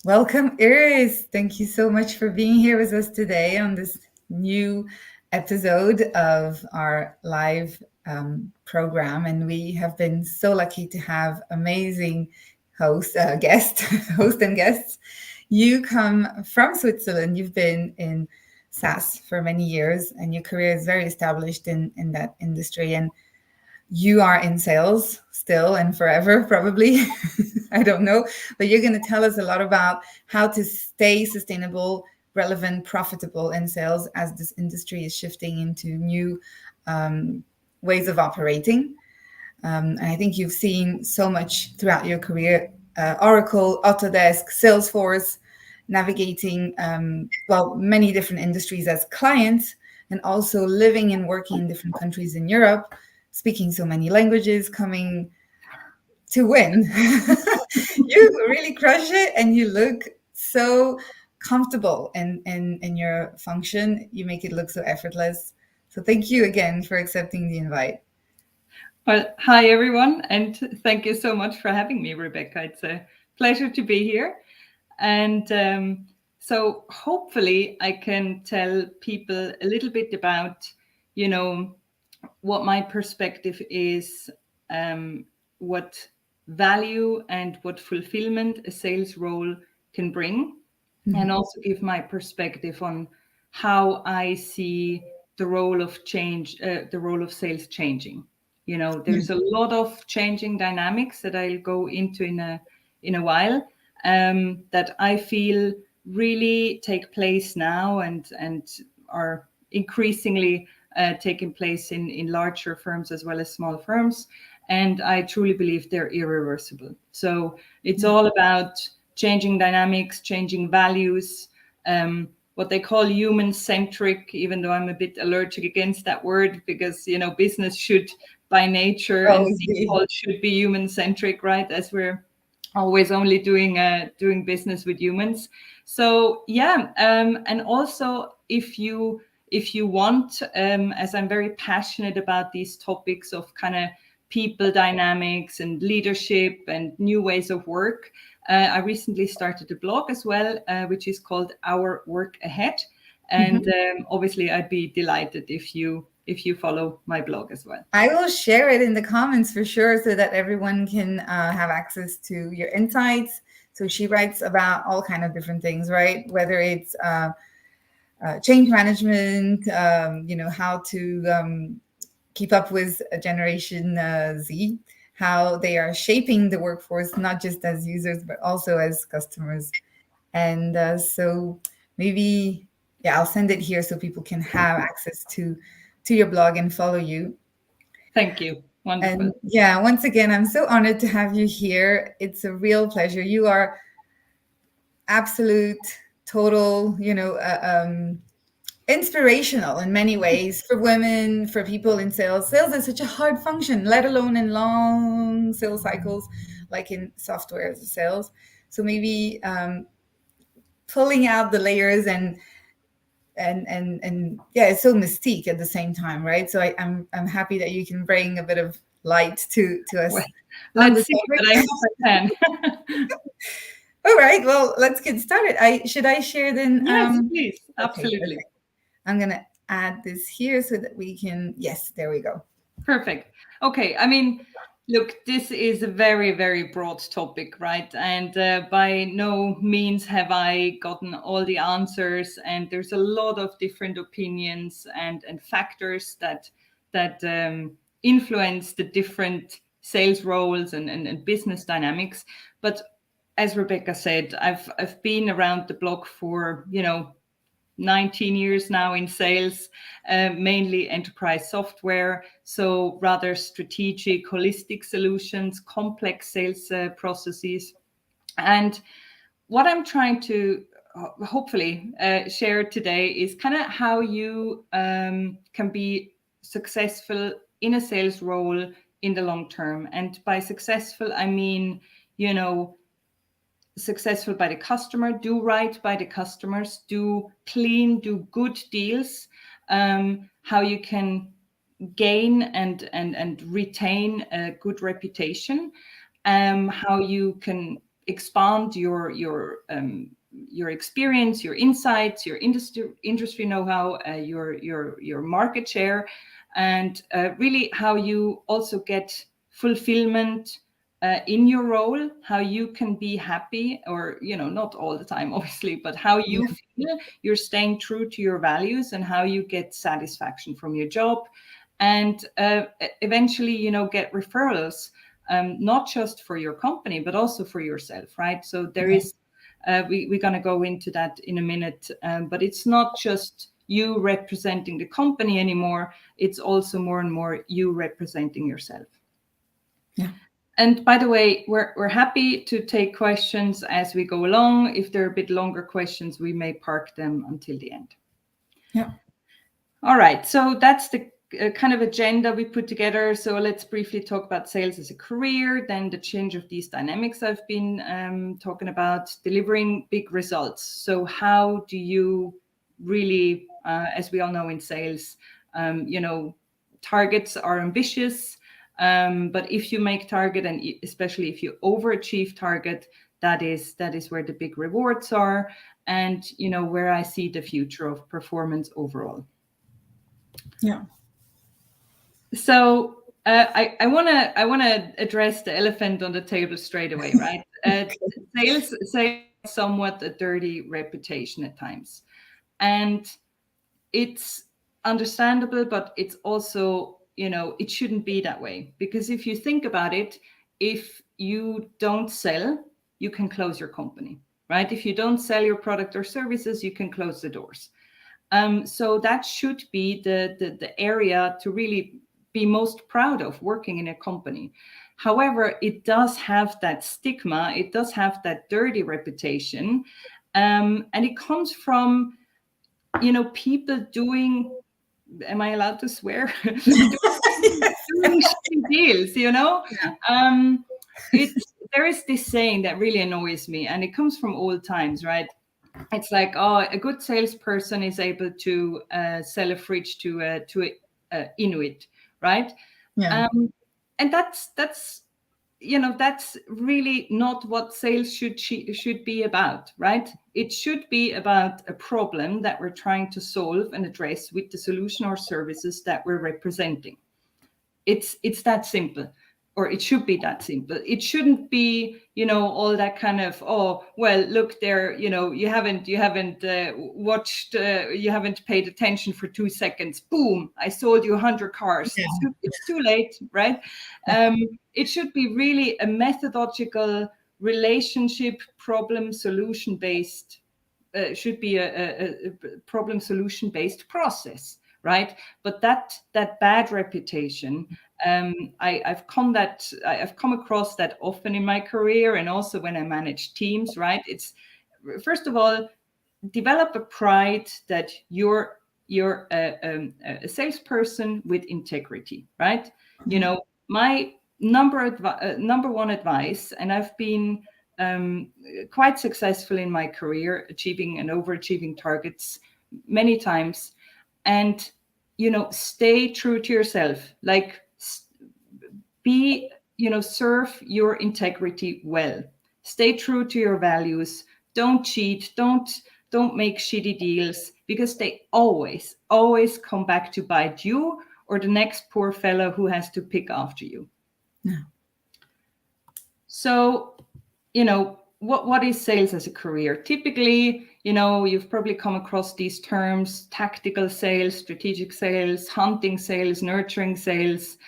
Welcome, Iris. Thank you so much for being here with us today on this new episode of our live program. And we have been so lucky to have amazing host and guests. You come from Switzerland. You've been in SaaS for many years, and your career is very established in that industry. And you are in sales still and forever, probably. I don't know. But you're going to tell us a lot about how to stay sustainable, relevant, profitable in sales as this industry is shifting into new ways of operating. And I think you've seen so much throughout your career, Oracle, Autodesk, Salesforce, navigating, many different industries as clients, and also living and working in different countries in Europe, speaking so many languages, coming to win. You really crush it, and you look so comfortable in your function. You make it look so effortless. So thank you again for accepting the invite. Well, hi everyone, and thank you so much for having me, Rebecca. It's a pleasure to be here. And so hopefully I can tell people a little bit about, what my perspective is, what value and what fulfillment a sales role can bring, and also give my perspective on how I see the role of the role of sales changing. There's a lot of changing dynamics that I'll go into in a while, that I feel really take place now and are increasingly taking place in larger firms as well as small firms. And I truly believe they're irreversible. So it's all about changing dynamics, changing values, what they call human-centric, even though I'm a bit allergic against that word, because, business should by nature and default should be human-centric, right? As we're always only doing business with humans. So yeah, and also if you want, as I'm very passionate about these topics of kind of people dynamics and leadership and new ways of work, I recently started a blog as well, which is called Our Work Ahead. And obviously I'd be delighted if you follow my blog as well. I will share it in the comments for sure so that everyone can have access to your insights. So she writes about all kind of different things, right? Whether it's change management, how to keep up with Generation Z, how they are shaping the workforce, not just as users, but also as customers. And so maybe, I'll send it here so people can have access to your blog and follow you. Thank you. Wonderful. And once again, I'm so honored to have you here. It's a real pleasure. You are absolute, total, inspirational in many ways for women, for people in sales. Sales is such a hard function, let alone in long sales cycles, like in software as a sales. So maybe pulling out the layers and it's so mystique at the same time, right? So I'm happy that you can bring a bit of light to us. Well, let's see what I can. All right, well, let's get started. Should I share then? Yes, please. Absolutely. Okay. I'm gonna add this here so that we can. Yes, there we go. Perfect. Okay. I mean, look, this is a very, very broad topic, right? And by no means have I gotten all the answers. And there's a lot of different opinions and factors that influence the different sales roles and business dynamics. But as Rebecca said, I've been around the block for 19 years now in sales, mainly enterprise software. So rather strategic, holistic solutions, complex sales processes. And what I'm trying to hopefully share today is kind of how you can be successful in a sales role in the long term. And by successful, I mean, successful by the customer, do right by the customers, do clean, do good deals, how you can gain and retain a good reputation, how you can expand your experience, your insights, your industry know-how, your market share, and really how you also get fulfillment in your role, how you can be happy, or not all the time obviously, but how you feel you're staying true to your values, and how you get satisfaction from your job, and eventually get referrals, not just for your company but also for yourself, right? So there is we're going to go into that in a minute, but it's not just you representing the company anymore, it's also more and more you representing yourself. Yeah. And by the way, we're happy to take questions as we go along. If they're a bit longer questions, we may park them until the end. Yeah. All right, so that's the kind of agenda we put together. So let's briefly talk about sales as a career, then the change of these dynamics I've been talking about, delivering big results. So how do you really, as we all know in sales, targets are ambitious, but if you make target, and especially if you overachieve target, that is where the big rewards are, and where I see the future of performance overall. Yeah. So I want to address the elephant on the table straight away, right? Sales somewhat a dirty reputation at times, and it's understandable, but it's also it shouldn't be that way, because if you think about it, if you don't sell, you can close your company, right? If you don't sell your product or services, you can close the doors. So that should be the area to really be most proud of working in a company. However, it does have that stigma, it does have that dirty reputation, and it comes from people doing, am I allowed to swear? doing shitty deals, Yeah. There is this saying that really annoys me, and it comes from old times, right? It's like, oh, a good salesperson is able to sell a fridge to a Inuit, right? Yeah. And that's really not what sales should be about, right? It should be about a problem that we're trying to solve and address with the solution or services that we're representing. It's that simple, or it should be that simple. It shouldn't be all that kind of, oh well, look there, you haven't watched, you haven't paid attention for 2 seconds, boom, I sold you 100 cars. Yeah. It's too late, right? It should be really a methodological, relationship, problem solution based, should be a problem solution based process, right? But that bad reputation, I've come across that often in my career, and also when I manage teams, right? It's, first of all, develop a pride that you're a salesperson with integrity, right? My number one advice, and I've been quite successful in my career, achieving and overachieving targets many times, and stay true to yourself. Like, be serve your integrity well, stay true to your values, don't cheat, don't make shitty deals, because they always come back to bite you or the next poor fellow who has to pick after you. Yeah. So what is sales as a career? Typically, you've probably come across these terms: tactical sales, strategic sales, hunting sales, nurturing sales,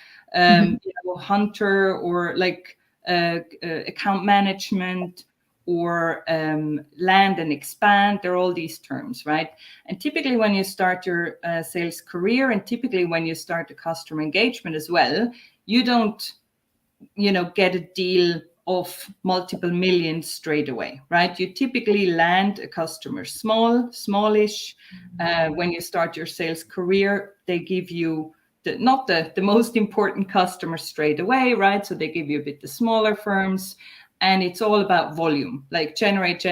hunter, or like account management, or land and expand. There are all these terms, right? And typically when you start your sales career, and typically when you start the customer engagement as well, you don't get a deal of multiple millions straight away, right? You typically land a customer smallish. When you start your sales career, they give you not the most important customers straight away, right? So they give you a bit the smaller firms, and it's all about volume, like generate.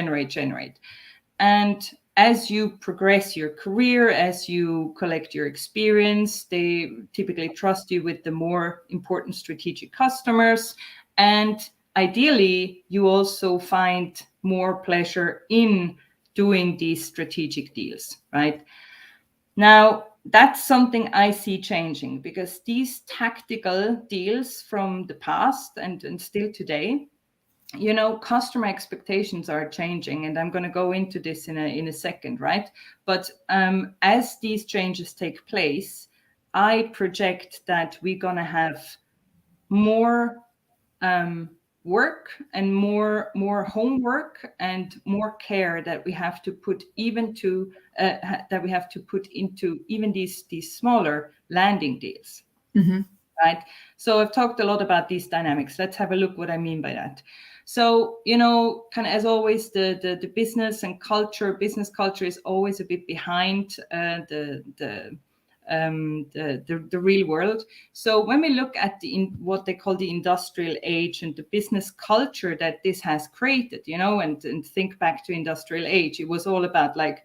And as you progress your career, as you collect your experience, they typically trust you with the more important strategic customers. And ideally, you also find more pleasure in doing these strategic deals, right? Now, that's something I see changing, because these tactical deals from the past and still today, customer expectations are changing, and I'm going to go into this in a second, right? But as these changes take place, I project that we're going to have more work and more homework and more care that we have to put into even these smaller landing deals. Mm-hmm. Right. So I've talked a lot about these dynamics. Let's have a look what I mean by that. So, kind of as always, the business culture is always a bit behind the real world. So when we look at what they call the industrial age and the business culture that this has created, and think back to industrial age, it was all about like,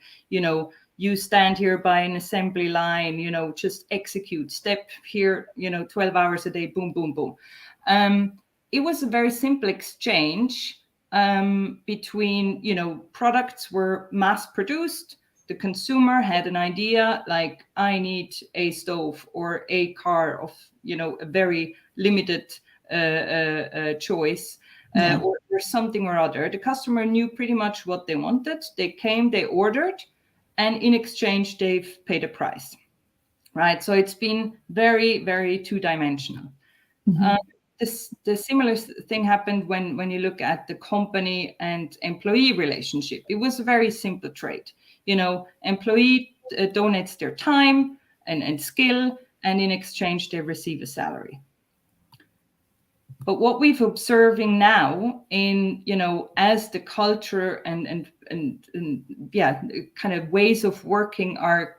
you stand here by an assembly line, just execute, step here, 12 hours a day, boom, boom, boom. It was a very simple exchange between, products were mass produced. The consumer had an idea like, I need a stove or a car of, a very limited choice. Or something or other. The customer knew pretty much what they wanted. They came, they ordered, and in exchange, they've paid a price, right? So it's been very, very two-dimensional. Mm-hmm. The similar thing happened when you look at the company and employee relationship. It was a very simple trade. Employee donates their time and skill, and in exchange, they receive a salary. But what we've observing now in, as the culture and kind of ways of working are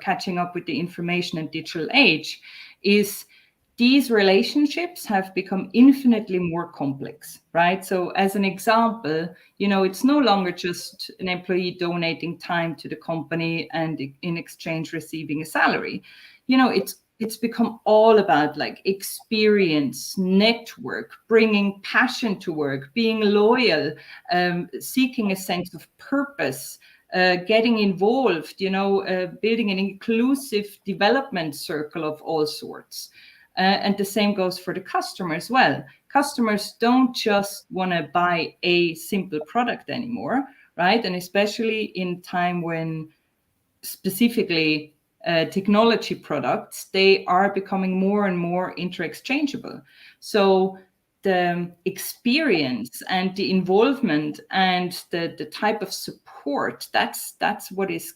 catching up with the information and digital age, is these relationships have become infinitely more complex, right? So as an example, it's no longer just an employee donating time to the company and in exchange receiving a salary. It's become all about like experience, network, bringing passion to work, being loyal, seeking a sense of purpose, getting involved, building an inclusive development circle of all sorts. And the same goes for the customer as well. Customers don't just want to buy a simple product anymore, right? And especially in time when specifically technology products, they are becoming more and more interchangeable. So the experience and the involvement and the type of support, that's what is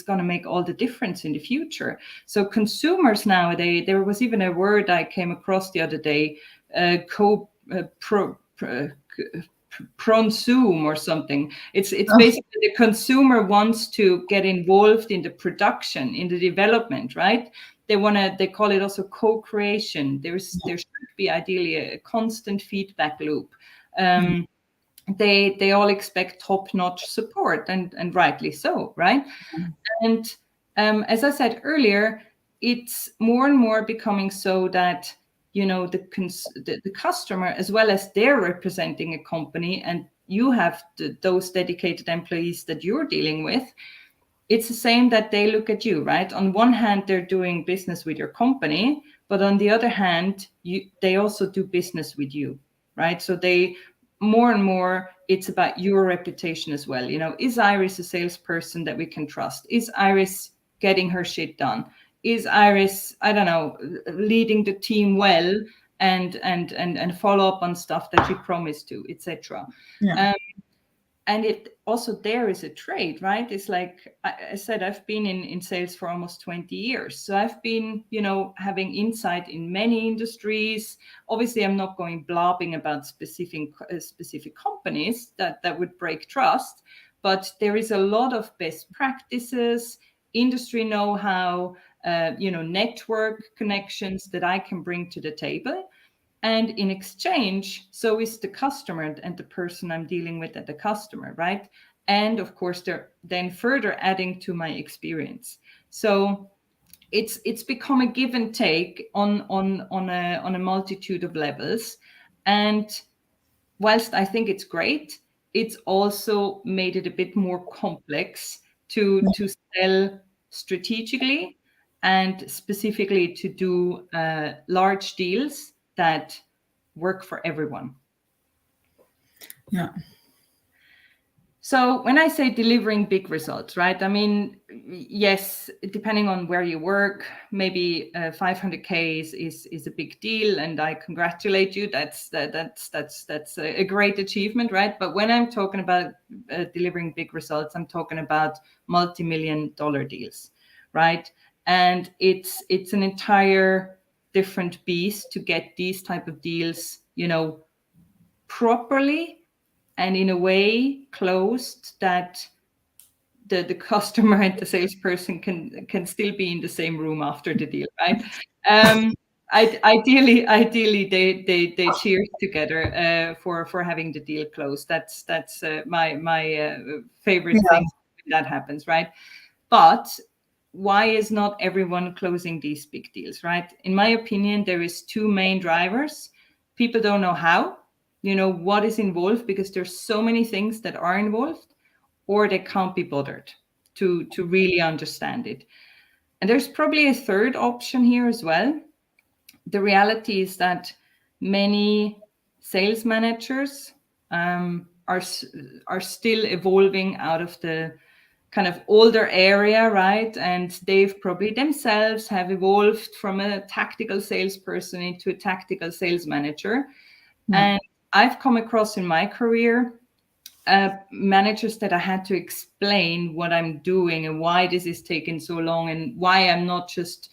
going to make all the difference in the future. So consumers nowadays, there was even a word I came across the other day, prosume or something. It's basically the consumer wants to get involved in the production, in the development, right? They call it also co-creation. There should be ideally a constant feedback loop. They all expect top-notch support, and rightly so, right? And as I said earlier, it's more and more becoming so that the customer, as well as they're representing a company, and you have those dedicated employees that you're dealing with. It's the same that they look at you, right? On one hand, they're doing business with your company, but on the other hand, they also do business with you, right? So they more and more, it's about your reputation as well. Is Iris a salesperson that we can trust? Is Iris getting her shit done? Is Iris, I don't know, leading the team well and follow up on stuff that she promised to, etc. Yeah. And it also, there is a trade, right? It's like I said, I've been in sales for almost 20 years. So I've been, having insight in many industries. Obviously, I'm not going blobbing about specific companies that would break trust, but there is a lot of best practices, industry know-how, network connections that I can bring to the table. And in exchange, so is the customer and the person I'm dealing with at the customer, right? And of course, they're then further adding to my experience. So it's become a give and take on a multitude of levels. And whilst I think it's great, it's also made it a bit more complex to sell strategically and specifically to do large deals that work for everyone. Yeah. So when I say delivering big results, right? I mean, yes, depending on where you work, maybe 500K is a big deal, and I congratulate you. That's a great achievement, right? But when I'm talking about delivering big results, I'm talking about multi-million-dollar deals, right? And it's an entire different beast to get these type of deals, properly and in a way closed that the customer and the salesperson can still be in the same room after the deal, right? Ideally they cheer together for having the deal closed. That's my favorite Yeah. thing when that happens, right? But why is not everyone closing these big deals, right? In my opinion, there is two main drivers. People don't know how, what is involved, because there's so many things that are involved, or they can't be bothered to really understand it. And there's probably a third option here as well. The reality is that many sales managers are still evolving out of the kind of older area, right? And they've probably themselves have evolved from a tactical salesperson into a tactical sales manager. Yeah. And I've come across in my career managers that I had to explain what I'm doing and why this is taking so long, and why I'm not just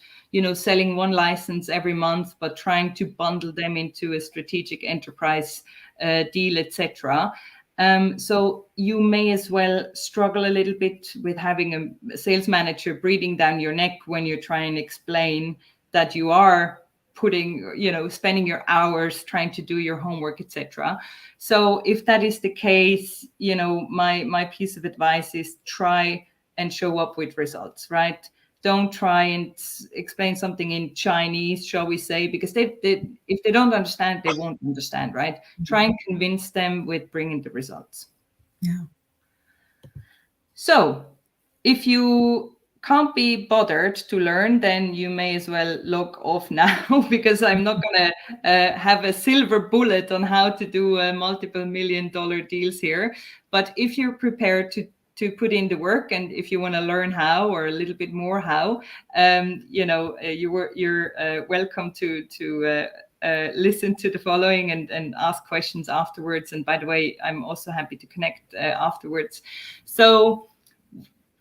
selling one license every month, but trying to bundle them into a strategic enterprise deal, etc. So you may as well struggle a little bit with having a sales manager breathing down your neck when you're trying to explain that you are spending your hours trying to do your homework, etc. So if that is the case, my piece of advice is try and show up with results, right? Don't try and explain something in Chinese, shall we say, because if they don't understand, they won't understand, right? Try and convince them with bringing the results. Yeah. So if you can't be bothered to learn, then you may as well log off now, because I'm not going to have a silver bullet on how to do multiple $1 million deals here. But if you're prepared to put in the work, and if you want to learn how, or a little bit more how, you're welcome to listen to the following and ask questions afterwards. And by the way, I'm also happy to connect afterwards. So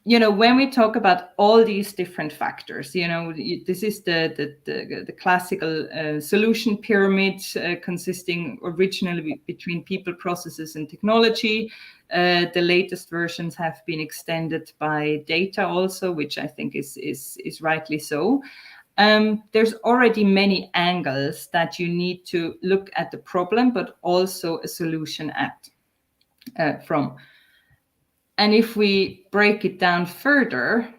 when we talk about all these different factors, this is the classical solution pyramid, consisting originally between people, processes, and technology. The latest versions have been extended by data also, which I think is rightly so. There's already many angles that you need to look at the problem, but also a solution from. And if we break it down further,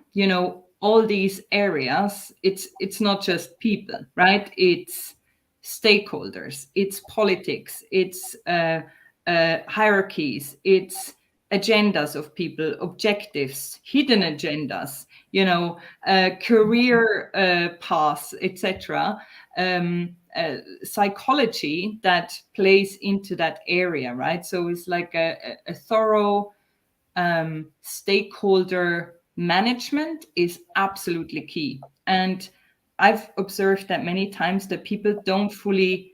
all these areas, it's not just people, right? It's stakeholders, it's politics, it's hierarchies, it's agendas of people, objectives, hidden agendas, career paths, etc. Psychology that plays into that area, right? So it's like a thorough stakeholder management is absolutely key. And I've observed that many times that people don't fully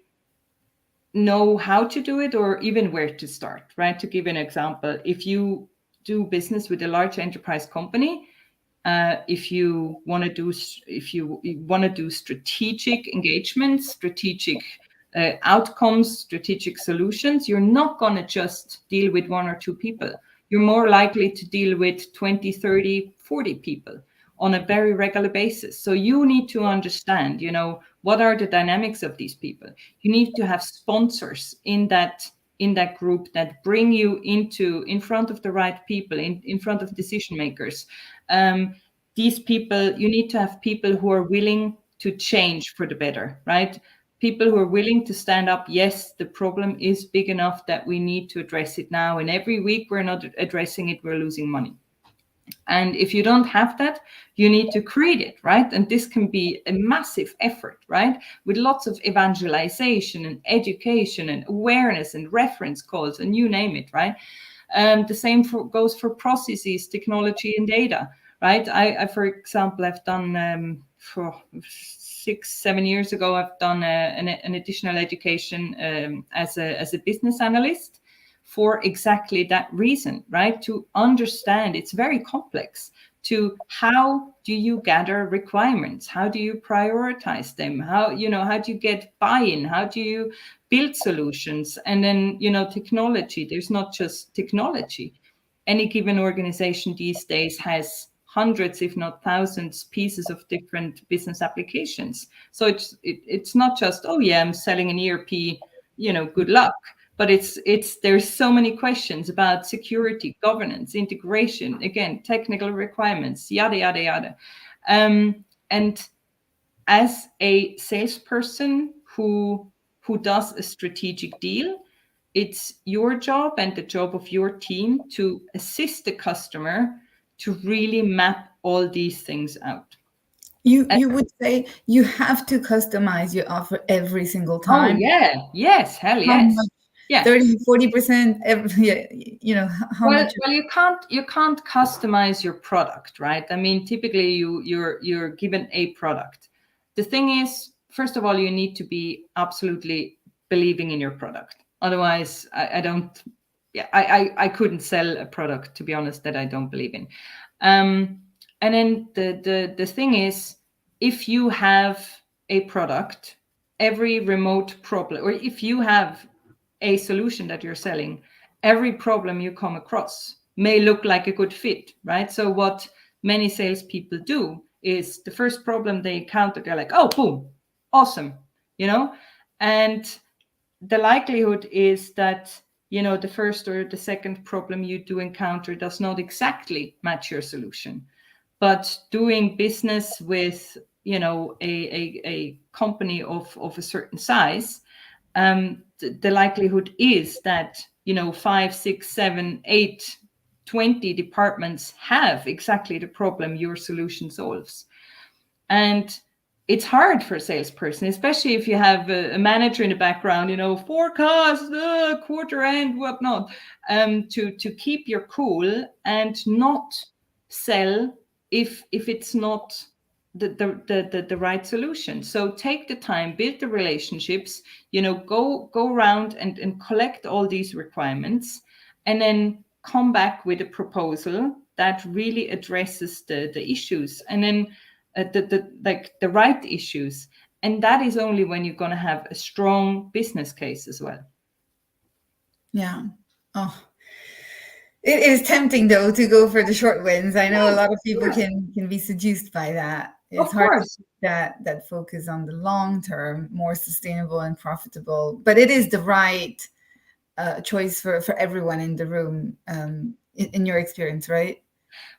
know how to do it, or even where to start, right? To give an example, if you do business with a large enterprise company, if you want to do strategic engagements, strategic outcomes, strategic solutions, you're not going to just deal with one or two people. You're more likely to deal with 20, 30, 40 people on a very regular basis. So you need to understand, what are the dynamics of these people. You need to have sponsors in that group that bring you in front of the right people, in front of decision makers. These people, you need to have people who are willing to change for the better, right? people who are willing to stand up. Yes, the problem is big enough that we need to address it now, and every week we're not addressing it, we're losing money. And if you don't have that, you need to create it, right? And this can be a massive effort, right? With lots of evangelization and education and awareness and reference calls and you name it, right? The same goes for processes, technology, and data, right? I for example, I've done for 6-7 years ago, I've done an additional education as a business analyst for exactly that reason, right? To understand, it's very complex. To how do you gather requirements? How do you prioritize them? How do you get buy-in? How do you build solutions? And then, technology, there's not just technology. Any given organization these days has hundreds, if not thousands, pieces of different business applications. So it's not just, oh yeah, I'm selling an ERP, good luck. But there's so many questions about security, governance, integration, again, technical requirements, yada, yada, yada. And as a salesperson who does a strategic deal, it's your job and the job of your team to assist the customer to really map all these things out. You would say you have to customize your offer every single Oh time. yeah, yes, hell How yes. much? Yeah. 30-40% every, how Well, much? you can't customize your product, right? I mean, typically you're given a product. The thing is, first of all, you need to be absolutely believing in your product. Otherwise, I don't. Yeah, I couldn't sell a product, to be honest, that I don't believe in. And then the thing is, if you have a product, every remote problem, or if you have a solution that you're selling, every problem you come across may look like a good fit, right? So what many salespeople do is the first problem they encounter, they're like, oh, boom, awesome, and the likelihood is that, the first or the second problem you do encounter does not exactly match your solution. But doing business with, a company of a certain size, the likelihood is that 5, 6, 7, 8, 20 departments have exactly the problem your solution solves. And it's hard for a salesperson, especially if you have a manager in the background, forecast, quarter end, whatnot, to keep your cool and not sell if it's not the right solution. So take the time, build the relationships, go around and collect all these requirements, and then come back with a proposal that really addresses the issues, and then the right issues. And that is only when you're going to have a strong business case as well. Yeah. Oh, it is tempting though to go for the short wins. I know a lot of people can be seduced by that. It's hard to keep that focus on the long term, more sustainable and profitable. But it is the right choice for everyone in the room, in your experience, right?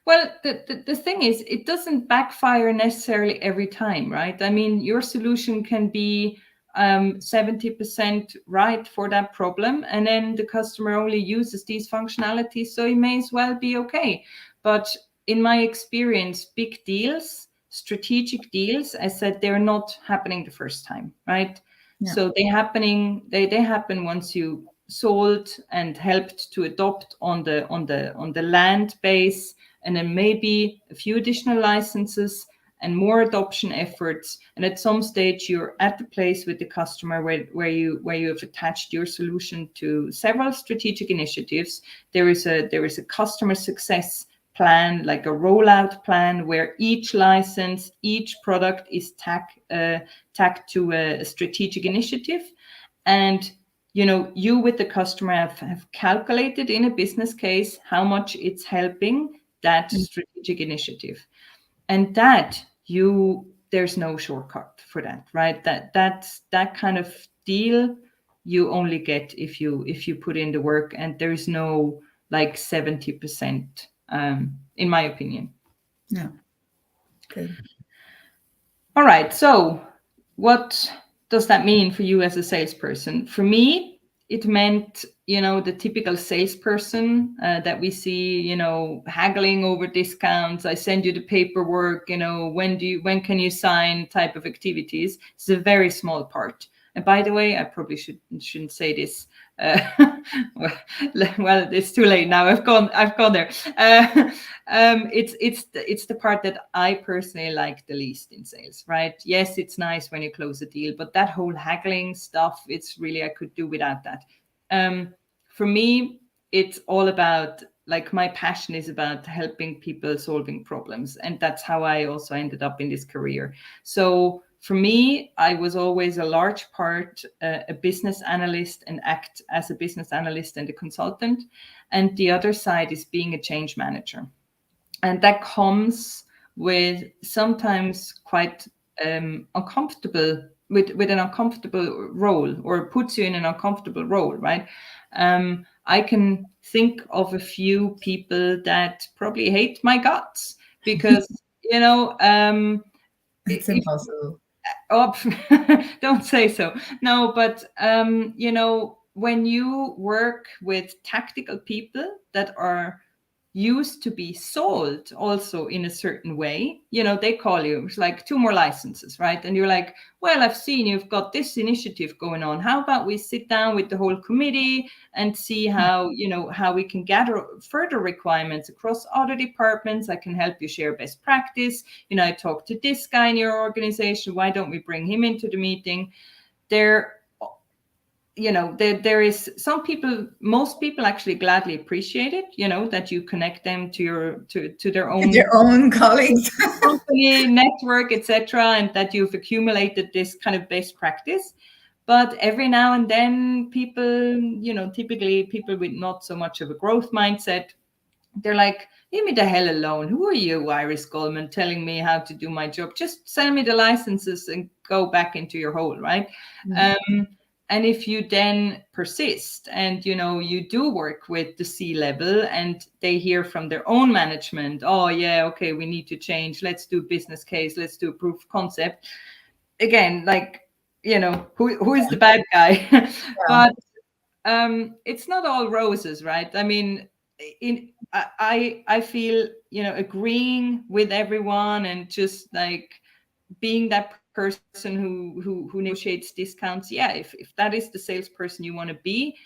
Well, the thing is, it doesn't backfire necessarily every time, right? I mean, your solution can be 70% right for that problem, and then the customer only uses these functionalities, so it may as well be okay. But in my experience, big deals, strategic deals, I said, they're not happening the first time, right? Yeah. So they happen once you sold and helped to adopt on the land base, and then maybe a few additional licenses and more adoption efforts. And at some stage, you're at the place with the customer where you have attached your solution to several strategic initiatives. There is a customer success plan, like a rollout plan, where each license, each product is tagged to a strategic initiative. And you with the customer have calculated in a business case how much it's helping that strategic initiative. And there's no shortcut for that, right? That kind of deal you only get if you put in the work, and there's no like 70%, in my opinion. Yeah. Good. All right. So what does that mean for you as a salesperson? For me, it meant, the typical salesperson that we see, haggling over discounts. I send you the paperwork, when can you sign type of activities. It's a very small part. And by the way, I probably shouldn't say this. Uh, well, it's too late now. I've gone there. It's the part that I personally like the least in sales, right? Yes, it's nice when you close a deal, but that whole haggling stuff, it's really, I could do without that. For me, it's all about, like, my passion is about helping people solving problems, and that's how I also ended up in this career. So for me, I was always a large part a business analyst and act as a business analyst and a consultant. And the other side is being a change manager. And that comes with sometimes quite uncomfortable, with an uncomfortable role, or puts you in an uncomfortable role, right? I can think of a few people that probably hate my guts because, It's if impossible. Oh, don't say so. No, but when you work with tactical people that are used to be sold also in a certain way, they call you, it's like 2 more licenses, right? And you're like, well, I've seen you've got this initiative going on. How about we sit down with the whole committee and see how we can gather further requirements across other departments. I can help you share best practice. I talked to this guy in your organization. Why don't we bring him into the meeting? There is some people, most people actually gladly appreciate it, that you connect them to their Own colleagues. company network, etc., and that you've accumulated this kind of best practice. But every now and then people, typically people with not so much of a growth mindset, they're like, leave me the hell alone. Who are you, Iris Goldman, telling me how to do my job? Just send me the licenses and go back into your hole, right? And if you then persist and, you do work with the C-level and they hear from their own management, oh, yeah, okay, we need to change. Let's do business case. Let's do a proof of concept. Again, like, who is the bad guy? Yeah. But it's not all roses, right? I mean, I feel, agreeing with everyone and just like being that person who negotiates discounts. Yeah, if that is the salesperson you want to be,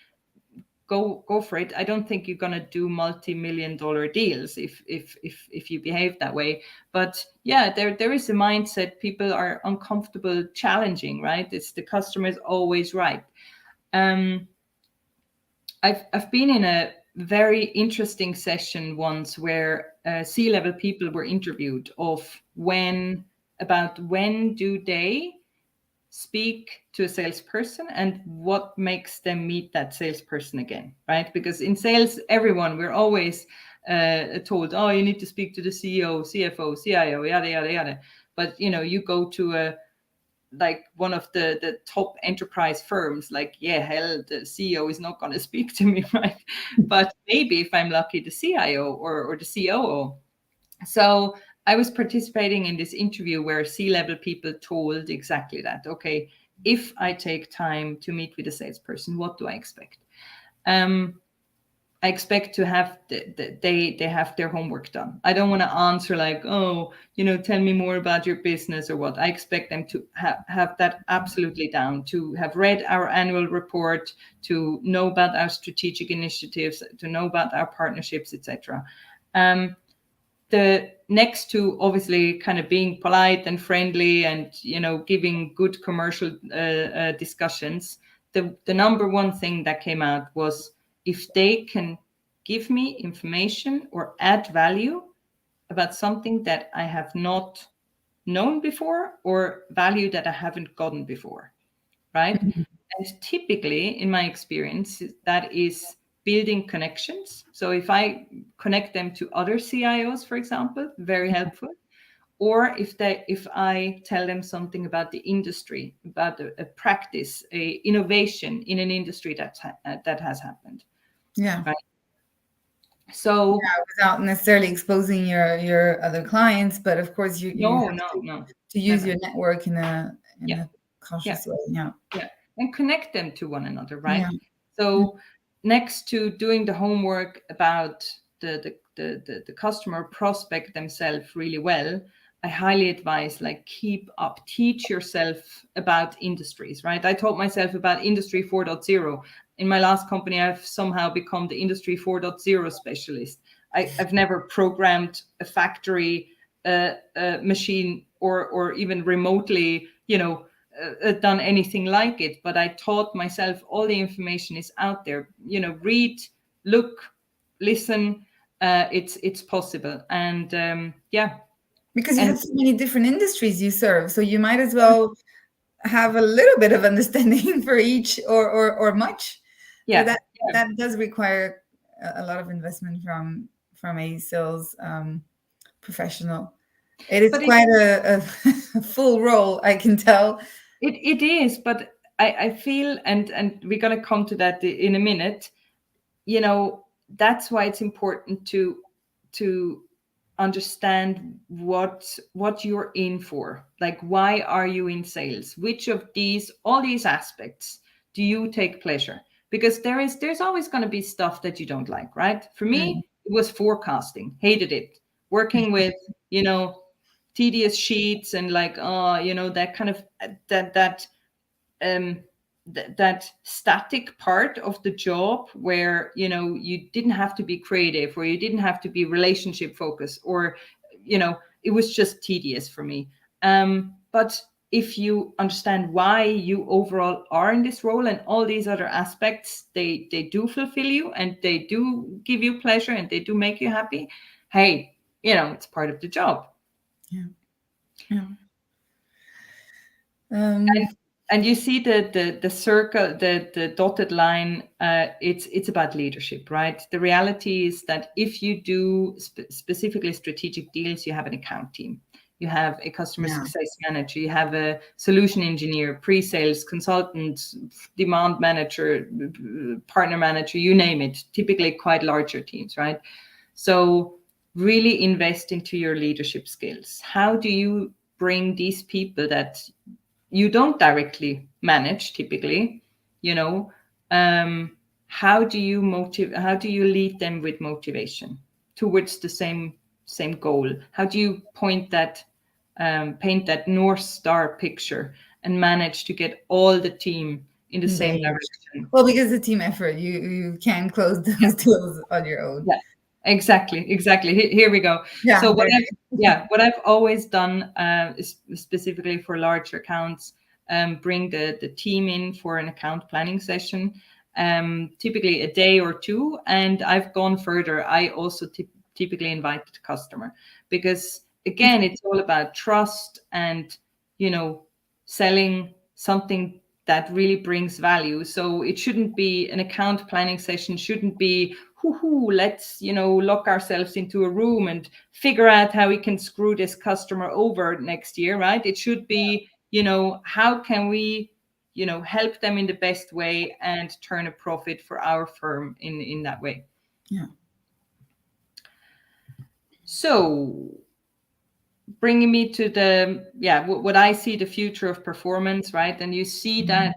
go for it. I don't think you're gonna do multi-million-dollar deals if you behave that way. But yeah, there is a mindset people are uncomfortable challenging, right? It's the customer is always right. I've been in a very interesting session once where C-level people were interviewed when do they speak to a salesperson and what makes them meet that salesperson again, right? Because in sales, we're always told, oh, you need to speak to the CEO, CFO, CIO, yada, yada, yada. But, you go to like one of the top enterprise firms, like, yeah, hell, the CEO is not going to speak to me, right? But maybe if I'm lucky, the CIO or the COO. So I was participating in this interview where C-level people told exactly that. Okay, if I take time to meet with a salesperson, what do I expect? I expect to have they have their homework done. I don't want to answer like, oh, tell me more about your business or what. I expect them to have that absolutely down, to have read our annual report, to know about our strategic initiatives, to know about our partnerships, etc. The next to obviously kind of being polite and friendly and giving good commercial discussions, the number one thing that came out was if they can give me information or add value about something that I have not known before or value that I haven't gotten before, right? And typically, in my experience, that is building connections. So if I connect them to other CIOs, for example, very helpful. Or if I tell them something about the industry, about a practice, a innovation in an industry that has happened. Yeah. Right. So without necessarily exposing your other clients, but of course you have no, to use never. your network in a cautious Yeah. way. Yeah. Yeah. And connect them to one another, right? Yeah. So next to doing the homework about the customer prospect themselves really well, I highly advise like keep up, teach yourself about industries, right? I taught myself about industry 4.0. In my last company, I've somehow become the industry 4.0 specialist. I've never programmed a factory machine or even remotely, done anything like it, but I taught myself all the information is out there. Read, look, listen. It's possible, and yeah, Because you and have so many different industries you serve, so you might as well have a little bit of understanding for each, or much. So yeah, that does require a lot of investment from a sales professional. It is but quite a full role, I can tell. it is. But I feel, and we're gonna come to that in a minute. That's why it's important to understand what you're in for. Like, why are you in sales? Which of all these aspects do you take pleasure? Because there's always going to be stuff that you don't like, right? For Mm. me, it was forecasting. Hated it. Working with, tedious sheets and like, that kind of um that static part of the job where you didn't have to be creative, or you didn't have to be relationship focused, or it was just tedious for me. But if you understand why you overall are in this role, and all these other aspects, they do fulfill you, and they do give you pleasure, and they do make you happy, hey, it's part of the job. Yeah. Yeah. Um, And you see the circle, the dotted line. It's about leadership, right? The reality is that if you do specifically strategic deals, you have an account team, you have a customer yeah. success manager, you have a solution engineer, pre-sales consultant, demand manager, partner manager, you name it. Typically, quite larger teams, right? So really invest into your leadership skills. How do you bring these people that you don't directly manage typically, you know how do you lead them with motivation towards the same goal? How do you paint that North Star picture and manage to get all the team in the same Engaged. direction? Well, because it's a team effort, you can't close those deals on your own. Yeah, exactly. Here we go. Yeah. So what I've always done is specifically for large accounts, bring the team in for an account planning session, typically a day or two. And I've gone further. I also typically invite the customer, because again, it's all about trust and, selling something that really brings value. So it shouldn't be an account planning session, shouldn't be, let's, lock ourselves into a room and figure out how we can screw this customer over next year, right? It should be, how can we, help them in the best way and turn a profit for our firm in that way. Yeah. So bringing me to what I see the future of performance, right? And you see that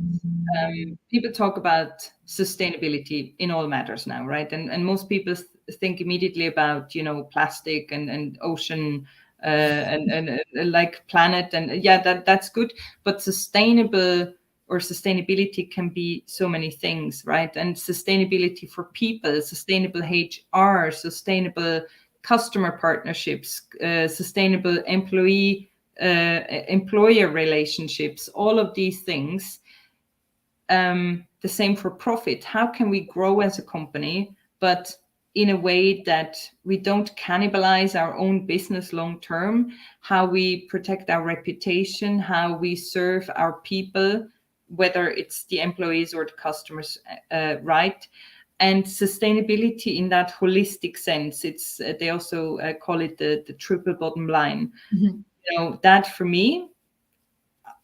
people talk about sustainability in all matters now, right? And most people think immediately about, plastic and ocean and like planet, and yeah, that's good. But sustainability can be so many things, right? And sustainability for people, sustainable HR, sustainable customer partnerships, sustainable employer relationships, all of these things. The same for profit. How can we grow as a company, but in a way that we don't cannibalize our own business long term? How we protect our reputation, how we serve our people, whether it's the employees or the customers, right? And sustainability in that holistic sense, it's they also call it the triple bottom line. Mm-hmm. That for me,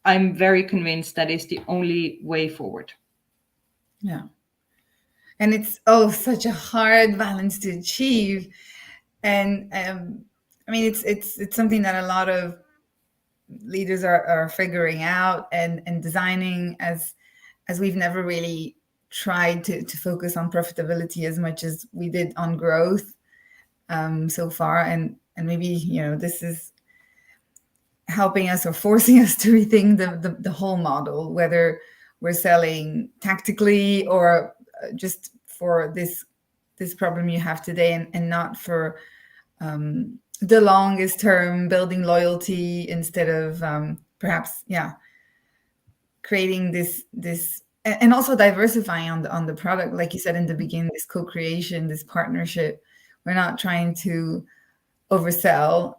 I'm very convinced that is the only way forward. Yeah. And it's such a hard balance to achieve. And I mean, it's something that a lot of leaders are figuring out and designing, as we've never really tried to focus on profitability as much as we did on growth so far. And maybe, this is helping us or forcing us to rethink the whole model, whether we're selling tactically or just for this problem you have today, and not for the longest term, building loyalty instead of perhaps, creating this and also diversifying on the product, like you said in the beginning, this co-creation, this partnership. We're not trying to oversell.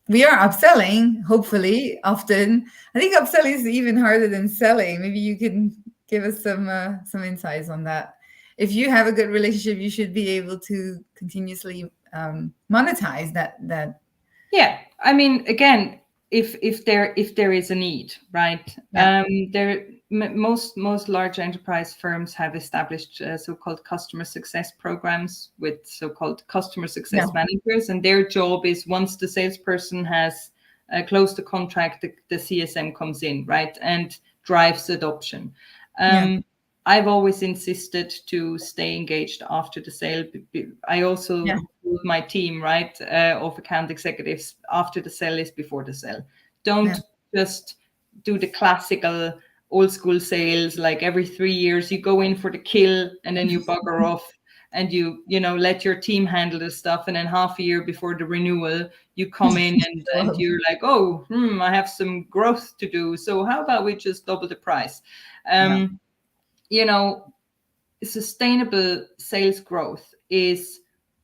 We are upselling, hopefully, often. I think upselling is even harder than selling. Maybe you can give us some insights on that. If you have a good relationship, you should be able to continuously monetize that. Yeah, I mean, again, if there is a need, right? Yeah. Most large enterprise firms have established so-called customer success programs with so-called customer Yeah. success managers, and their job is, once the salesperson has closed the contract, the CSM comes in, right, and drives adoption. Yeah. I've always insisted to stay engaged after the sale. I also Yeah. with my team, right, of account executives, after the sale is before the sale. Yeah. Don't just do the classical old school sales, like every 3 years you go in for the kill and then you bugger off and you let your team handle the stuff, and then half a year before the renewal you come in and Well, you're like, oh, I have some growth to do, so how about we just double the price? yeah. You know, sustainable sales growth is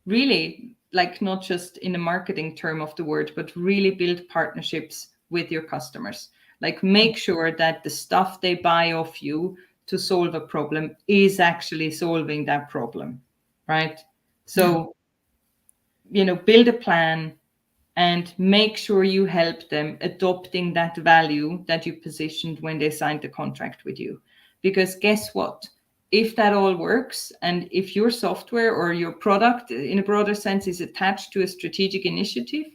really, like, not just in the marketing term of the word, but really build partnerships with your customers. Like, make sure that the stuff they buy off you to solve a problem is actually solving that problem, right? Yeah. So, build a plan and make sure you help them adopting that value that you positioned when they signed the contract with you. Because guess what? If that all works, and if your software or your product in a broader sense is attached to a strategic initiative,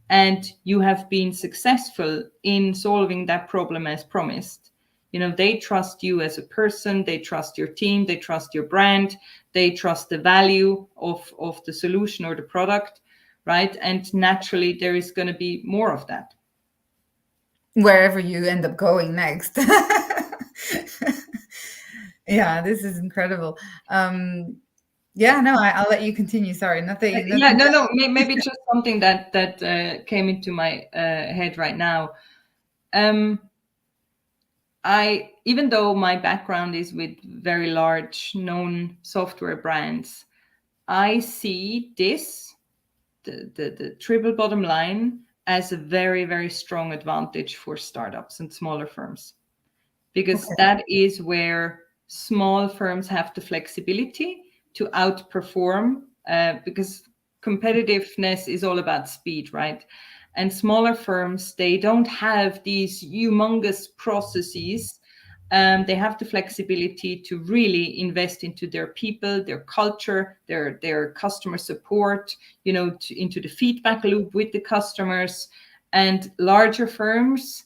and you have been successful in solving that problem as promised, they trust you as a person, they trust your team, they trust your brand, they trust the value of the solution or the product, right? And naturally, there is going to be more of that. Wherever you end up going next. Yeah, this is incredible. Yeah, no, I'll let you continue. Sorry, nothing, Yeah, nothing. no, maybe just something that came into my head right now. Even though my background is with very large known software brands, I see the triple bottom line as a very, very strong advantage for startups and smaller firms, because Okay. that is where small firms have the flexibility to outperform, because competitiveness is all about speed, right? And smaller firms, they don't have these humongous processes. They have the flexibility to really invest into their people, their culture, their customer support, into the feedback loop with the customers. And larger firms,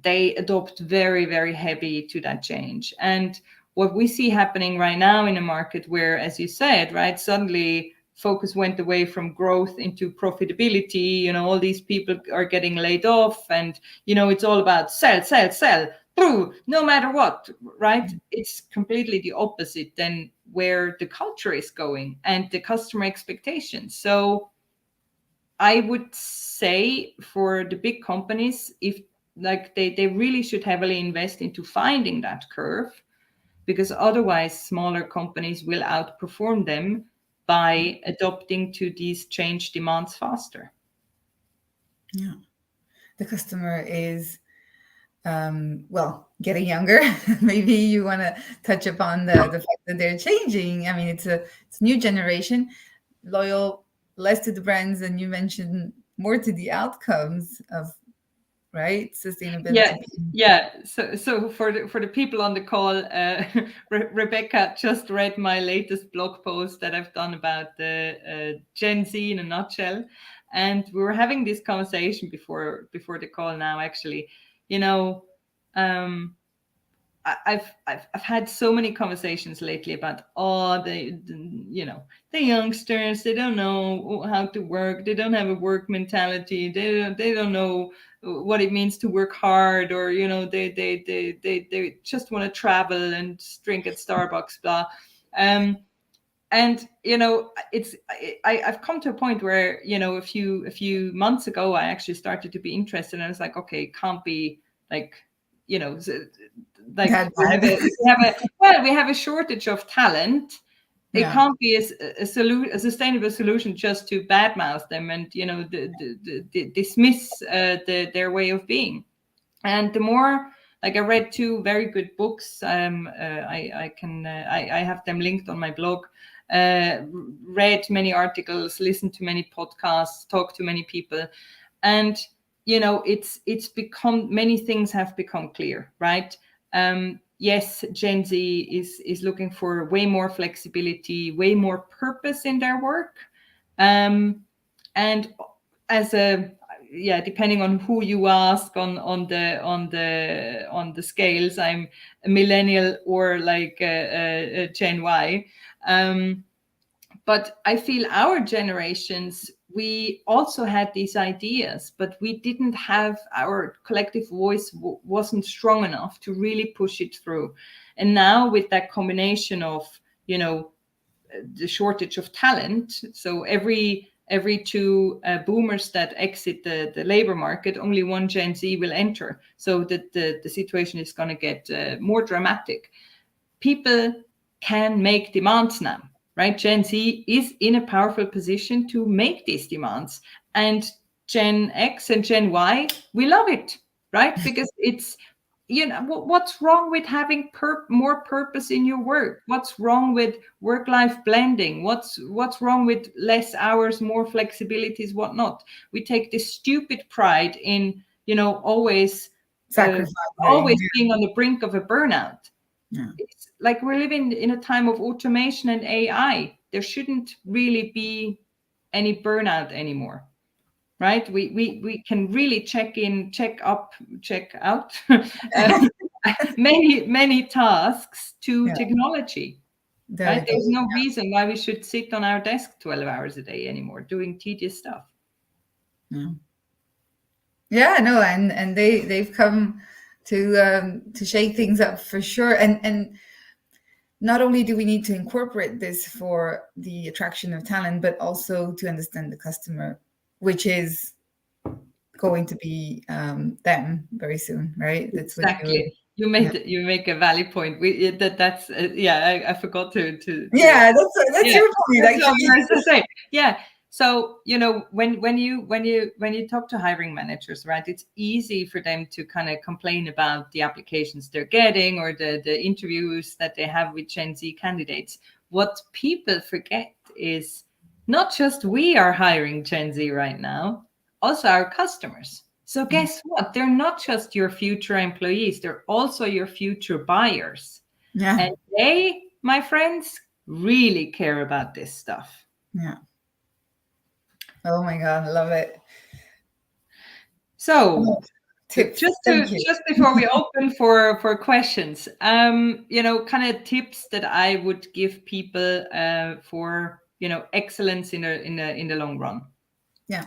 they adopt very, very heavy to that change. And what we see happening right now in a market where, as you said, right, suddenly focus went away from growth into profitability, all these people are getting laid off, and it's all about sell, sell, sell, no matter what, right? It's completely the opposite than where the culture is going and the customer expectations. So I would say for the big companies, if like they really should heavily invest into finding that curve, because otherwise smaller companies will outperform them by adopting to these change demands faster. Yeah, the customer is well, getting younger. Maybe you want to touch upon the fact that they're changing. I mean, it's a new generation, loyal less to the brands, and you mentioned more to the outcomes of right? Sustainability. Yeah. So for the people on the call, Rebecca just read my latest blog post that I've done about the Gen Z in a nutshell, and we were having this conversation before the call. Now, actually, you know, I've had so many conversations lately about the youngsters, they don't know how to work, they don't have a work mentality, they don't know what it means to work hard, or they just want to travel and drink at Starbucks, blah. And I've come to a point where a few months ago I actually started to be interested, and I was like, okay, it can't be like like That we have a shortage of talent. It can't be a sustainable solution just to badmouth them and dismiss their way of being. And the more, like, I read two very good books. I have them linked on my blog. Read many articles, listened to many podcasts, talked to many people, and it's become, many things have become clear, right? Yes, Gen Z is looking for way more flexibility, way more purpose in their work, and as a depending on who you ask on the scales, I'm a millennial or like a Gen Y. But I feel our generations, we also had these ideas, but we didn't have, our collective voice wasn't strong enough to really push it through. And now with that combination of, the shortage of talent, so every two boomers that exit the labor market, only one Gen Z will enter. So that the situation is going to get more dramatic. People can make demands now, right? Gen Z is in a powerful position to make these demands. And Gen X and Gen Y, we love it, right? Because it's, what's wrong with having more purpose in your work? What's wrong with work-life blending? What's wrong with less hours, more flexibilities, whatnot? We take this stupid pride in, always being on the brink of a burnout. Yeah. It's like we're living in a time of automation and AI. There shouldn't really be any burnout anymore, right? We can really check out many tasks to technology, right? There's no reason why we should sit on our desk 12 hours a day anymore doing tedious stuff. No, and they've come to shake things up for sure. And not only do we need to incorporate this for the attraction of talent, but also to understand the customer, which is going to be them very soon, right? That's exactly. You make a valid point. That's I forgot to that's your point. That's what I was to say. Yeah. So, when you talk to hiring managers, right, it's easy for them to kind of complain about the applications they're getting or the interviews that they have with Gen Z candidates. What people forget is not just we are hiring Gen Z right now, also our customers. So guess what? They're not just your future employees, they're also your future buyers. Yeah. And they, my friends, really care about this stuff. Yeah. Oh my God, I love it. So tips. Just before we open for questions, kind of tips that I would give people for excellence in the long run. Yeah.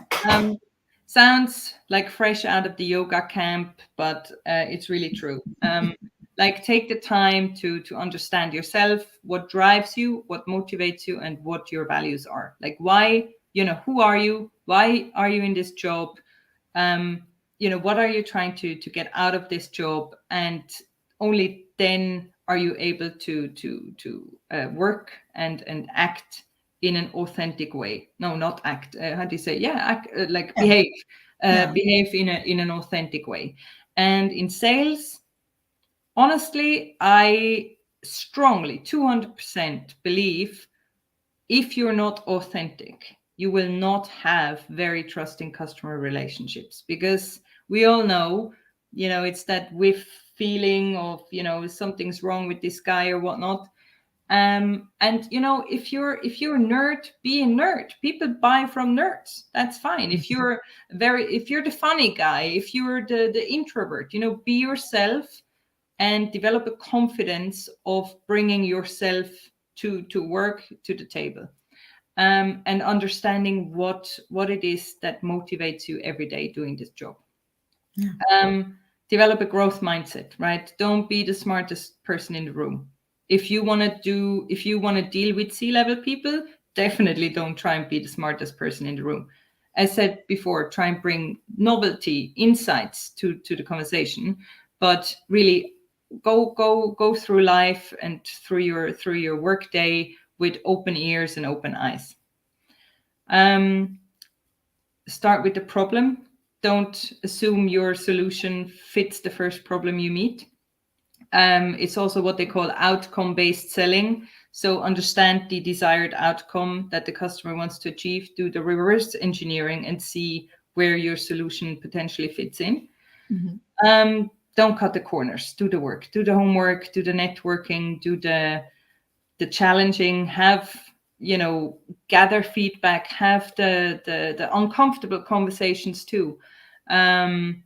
Sounds like fresh out of the yoga camp, but it's really true. Like, take the time to understand yourself, what drives you, what motivates you, and what your values are. Like, why, who are you? Why are you in this job? What are you trying to get out of this job? And only then are you able to work and act in an authentic way. No, not act. How do you say? Behave. Behave in an authentic way. And in sales, honestly, I strongly 200% believe if you're not authentic, you will not have very trusting customer relationships, because We all know, it's that whiff feeling of, something's wrong with this guy or whatnot. And if you're a nerd, be a nerd. People buy from nerds. That's fine. If you're the funny guy, if you're the introvert, be yourself and develop a confidence of bringing yourself to work, to the table, and understanding what it is that motivates you every day doing this job. Yeah. Develop a growth mindset, right? Don't be the smartest person in the room. If you want to deal with C-level people, definitely don't try and be the smartest person in the room. As said before, try and bring novelty, insights to the conversation, but really go through life and through your work day with open ears and open eyes. Start with the problem. Don't assume your solution fits the first problem you meet. It's also what they call outcome-based selling. So understand the desired outcome that the customer wants to achieve, do the reverse engineering and see where your solution potentially fits in. Mm-hmm. Don't cut the corners. Do the work, do the homework, do the networking, do the challenging, gather feedback, have the uncomfortable conversations too. And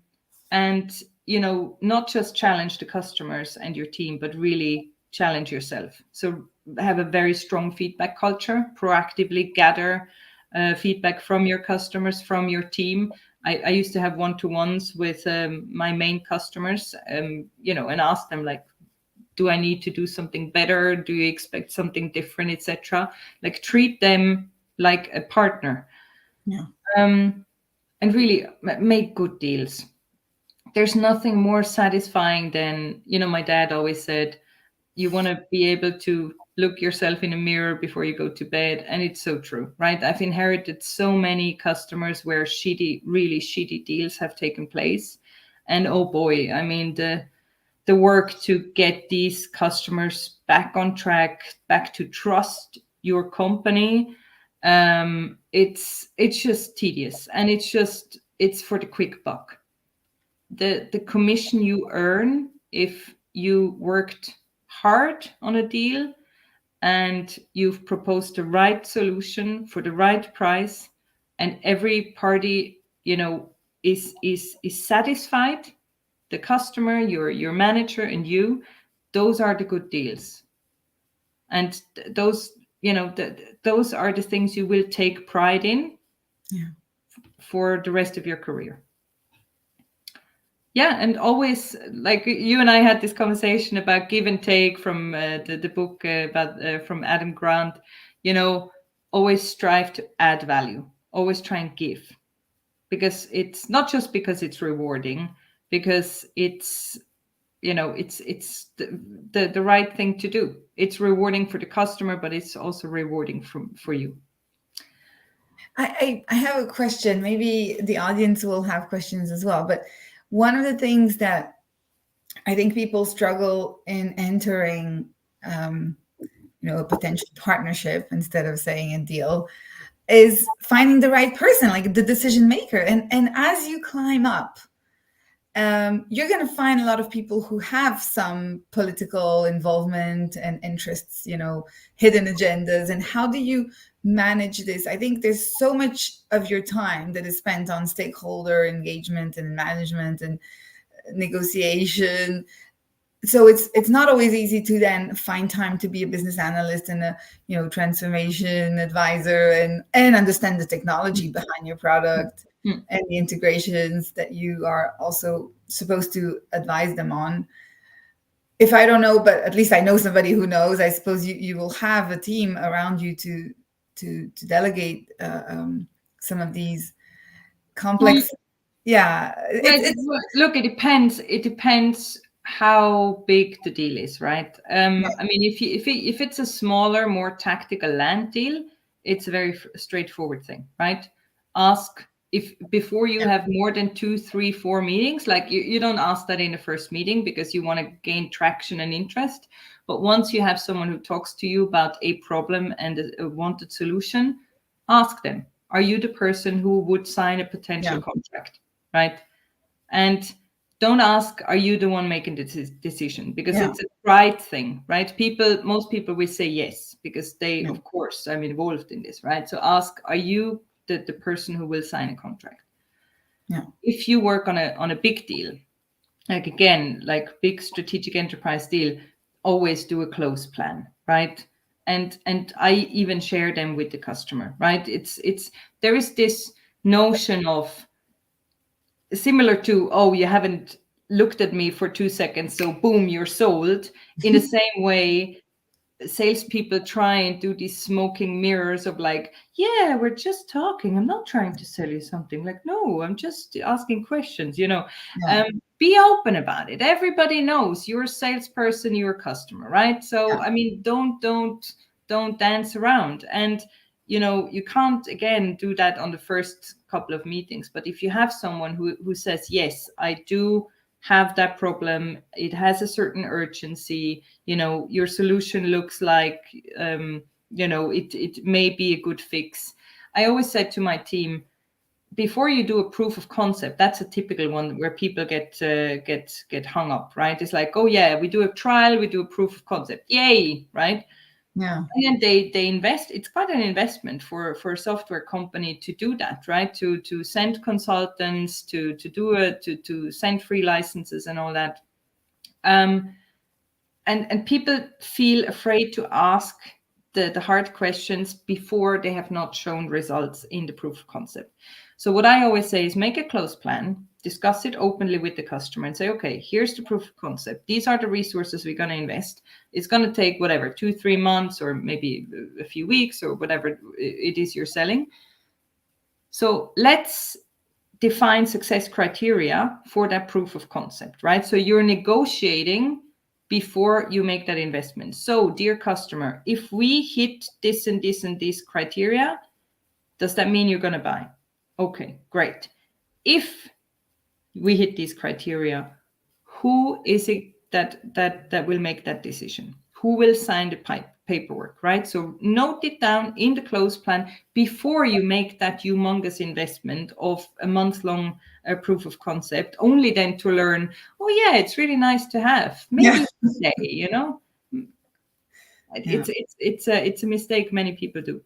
not just challenge the customers and your team, but really challenge yourself. So have a very strong feedback culture, proactively gather feedback from your customers, from your team. I used to have one-to-ones with my main customers, and ask them, like, do I need to do something better? Do you expect something different, etc.? Like, treat them like a partner. Yeah. And really make good deals. There's nothing more satisfying than, my dad always said, you want to be able to look yourself in a mirror before you go to bed. And it's so true, right? I've inherited so many customers where really shitty deals have taken place. And oh boy, I mean, the work to get these customers back on track, back to trust your company, it's just tedious, and it's for the quick buck. The commission you earn if you worked hard on a deal and you've proposed the right solution for the right price, and every party is satisfied, the customer, your manager, and you, those are the good deals. And those those are the things you will take pride in. Yeah. For the rest of your career. Yeah, and always, like, you and I had this conversation about give and take from the book about from Adam Grant. Always strive to add value. Always try and give, because it's not just because it's rewarding, because it's it's the right thing to do. It's rewarding for the customer, but it's also rewarding for you. I have a question. Maybe the audience will have questions as well. But one of the things that I think people struggle in entering, a potential partnership instead of saying a deal, is finding the right person, like the decision maker. And as you climb up, you're going to find a lot of people who have some political involvement and interests, hidden agendas. And how do you manage this? I think there's so much of your time that is spent on stakeholder engagement and management and negotiation. So it's not always easy to then find time to be a business analyst and a transformation advisor and understand the technology behind your product and the integrations that you are also supposed to advise them on. If I don't know, but at least I know somebody who knows, I suppose you will have a team around you to delegate some of these complex. Yeah. Look, it depends. It depends how big the deal is, right? I mean, if it's a smaller, more tactical land deal, it's a very straightforward thing, right? Ask if before you have more than 2, 3, 4 meetings, like you don't ask that in the first meeting because you want to gain traction and interest. But once you have someone who talks to you about a problem and a wanted solution, ask them, are you the person who would sign a potential contract, right? And don't ask, are you the one making the decision? Because Yeah. it's a pride thing, right? Most people will say yes, because they, Yeah. of course, I'm involved in this, right? So ask, are you the person who will sign a contract? Yeah. If you work on a big deal, like again, like big strategic enterprise deal, always do a close plan, right? And I even share them with the customer, right? It's there is this notion of, similar to, oh, you haven't looked at me for 2 seconds, so boom, you're sold. In the same way, salespeople try and do these smoking mirrors of like, yeah, we're just talking, I'm not trying to sell you something. Like, no, I'm just asking questions, Yeah. be open about it. Everybody knows you're a salesperson, you're a customer, right? So Yeah. I mean, don't dance around. And you can't again do that on the first couple of meetings. But if you have someone who says, yes, I do have that problem, it has a certain urgency, your solution looks like, it may be a good fix. I always said to my team, before you do a proof of concept, that's a typical one where people get hung up, right? It's like, oh yeah, we do a trial, we do a proof of concept, yay, right? Yeah. And then they invest. It's quite an investment for a software company to do that, right? To send consultants, to send free licenses and all that. And people feel afraid to ask the hard questions before they have not shown results in the proof of concept. So what I always say is, make a close plan, discuss it openly with the customer, and say, okay, here's the proof of concept. These are the resources we're going to invest. It's going to take whatever, 2-3 months, or maybe a few weeks, or whatever it is you're selling. So let's define success criteria for that proof of concept, right? So you're negotiating before you make that investment. So, dear customer, if we hit this and this and this criteria, does that mean you're going to buy? Okay, great. If we hit these criteria, who is it that will make that decision? Who will sign the paperwork, right? So note it down in the close plan before you make that humongous investment of a month-long proof of concept, only then to learn, oh yeah, it's really nice to have. Yeah. Maybe one day, Yeah. it's a mistake many people do.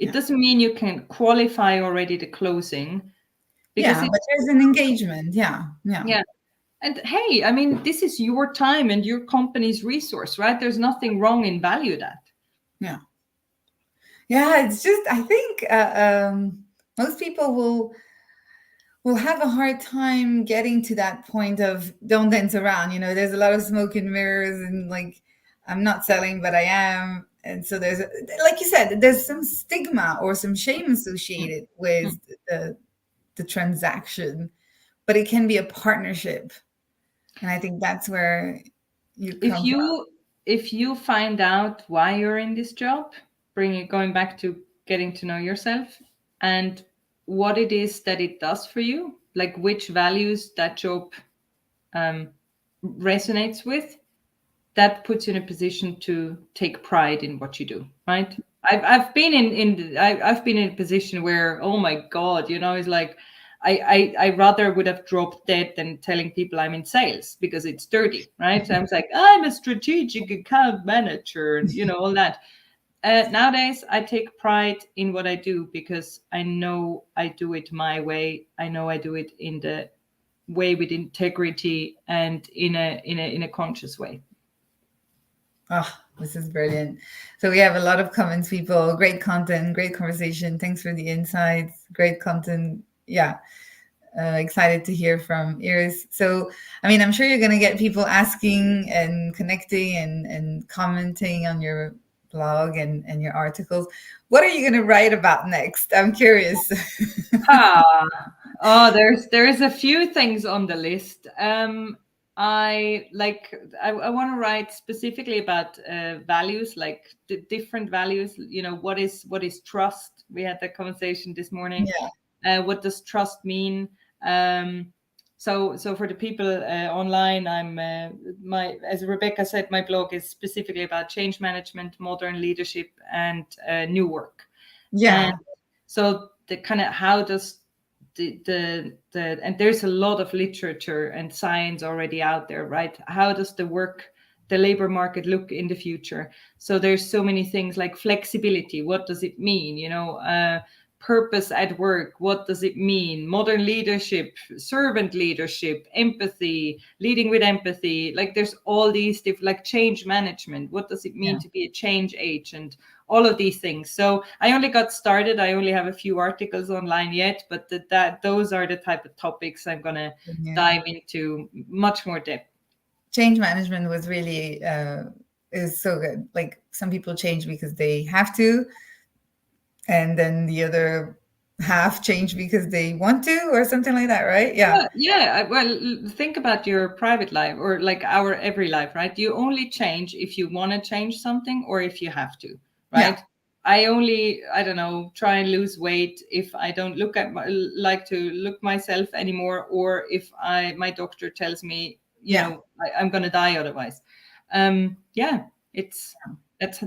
It Yeah. doesn't mean you can qualify already the closing, because Yeah. But it's, there's an engagement. Yeah. Yeah. yeah. And hey, I mean, this is your time and your company's resource, right? There's nothing wrong in value that. Yeah. Yeah. It's just, I think most people will have a hard time getting to that point of don't dance around. There's a lot of smoke and mirrors, and like, I'm not selling, but I am. And so there's, like you said, there's some stigma or some shame associated with the transaction, but it can be a partnership. And I think that's where you If come from. you find out why you're in this job, going back to getting to know yourself and what it is that it does for you, like which values that job resonates with, that puts you in a position to take pride in what you do, right? I've been I've been in a position where, oh my God, it's like I rather would have dropped dead than telling people I'm in sales, because it's dirty, right? So I was like, I'm a strategic account manager, and all that. Nowadays, I take pride in what I do, because I know I do it my way. I know I do it in the way with integrity and in a conscious way. Oh, this is brilliant. So we have a lot of comments, people. Great content, great conversation. Thanks for the insights. Great content. Yeah. Excited to hear from Iris. So, I mean, I'm sure you're going to get people asking and connecting and commenting on your blog and your articles. What are you going to write about next? I'm curious. Ah, oh, there's a few things on the list. I want to write specifically about values, like the different values. What is trust? We had that conversation this morning. Yeah. What does trust mean? So for the people online, I'm as Rebecca said, my blog is specifically about change management, modern leadership, and new work. Yeah. And so the kind of, how does and there's a lot of literature and science already out there, right? How does the labor market look in the future? So there's so many things like flexibility. What does it mean? Purpose at work. What does it mean? Modern leadership, servant leadership, empathy, leading with empathy. Like there's all these like change management. What does it mean to be a change agent? All of these things. So I only got started. I only have a few articles online yet, but those are the type of topics I'm going to dive into much more depth. Change management was really is so good. Like some people change because they have to, and then the other half change because they want to, or something like that, right? Yeah. Well, think about your private life or like our every life, right? You only change if you want to change something or if you have to, right? I don't know, try and lose weight if I don't like to look myself anymore, or if my doctor tells me, I'm going to die otherwise.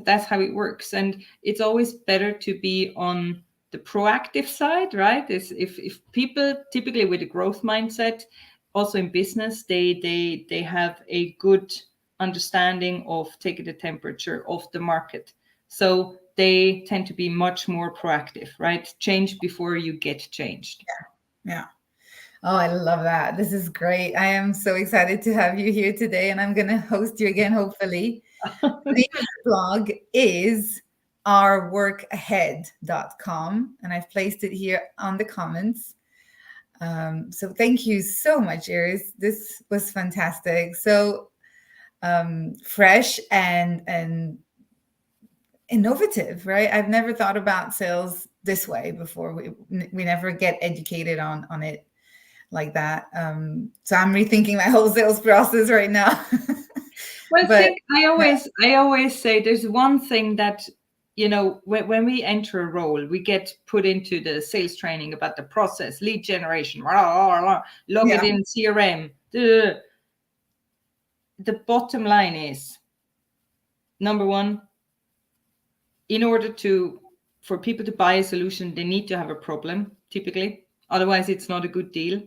That's how it works. And it's always better to be on the proactive side, right? Is if people typically with a growth mindset, also in business, they have a good understanding of taking the temperature of the market. So they tend to be much more proactive, right? Change before you get changed. Yeah. Oh, I love that. This is great. I am so excited to have you here today, and I'm going to host you again, hopefully. The name of the blog is ourworkahead.com, and I've placed it here on the comments. So thank you so much, Iris. This was fantastic. So fresh and innovative, right? I've never thought about sales this way before. We never get educated on it like that. So I'm rethinking my whole sales process right now. Well, I always say there's one thing that, when we enter a role, we get put into the sales training about the process, lead generation, log it in CRM. The bottom line is, number one, in order for people to buy a solution, they need to have a problem, typically. Otherwise, it's not a good deal.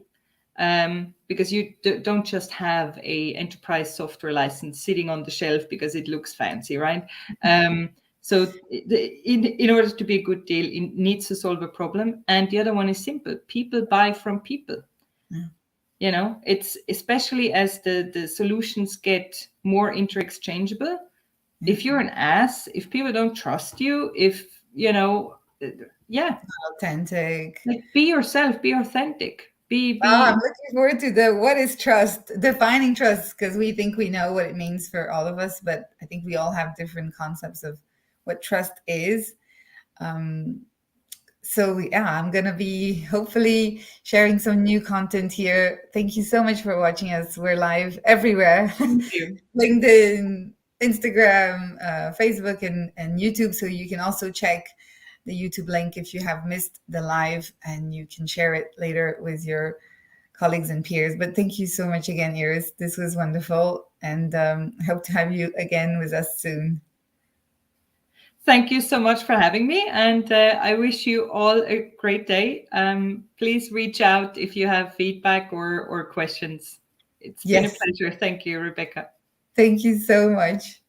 Because you don't just have a enterprise software license sitting on the shelf because it looks fancy, right? So in order to be a good deal, it needs to solve a problem. And the other one is simple. People buy from people. It's especially as the solutions get more interchangeable. If you're an ass, if people don't trust you, authentic. Like, be yourself, be authentic. I'm looking forward to what is trust, defining trust, because we think we know what it means for all of us, but I think we all have different concepts of what trust is. So I'm going to be hopefully sharing some new content here. Thank you so much for watching us. We're live everywhere. Thank you. LinkedIn, Instagram, Facebook, and YouTube. So you can also check the YouTube link if you have missed the live, and you can share it later with your colleagues and peers. But thank you so much again, Iris. This was wonderful, and I hope to have you again with us soon. Thank you so much for having me, and I wish you all a great day. Please reach out if you have feedback or questions. It's been a pleasure. Thank you, Rebecca. Thank you so much.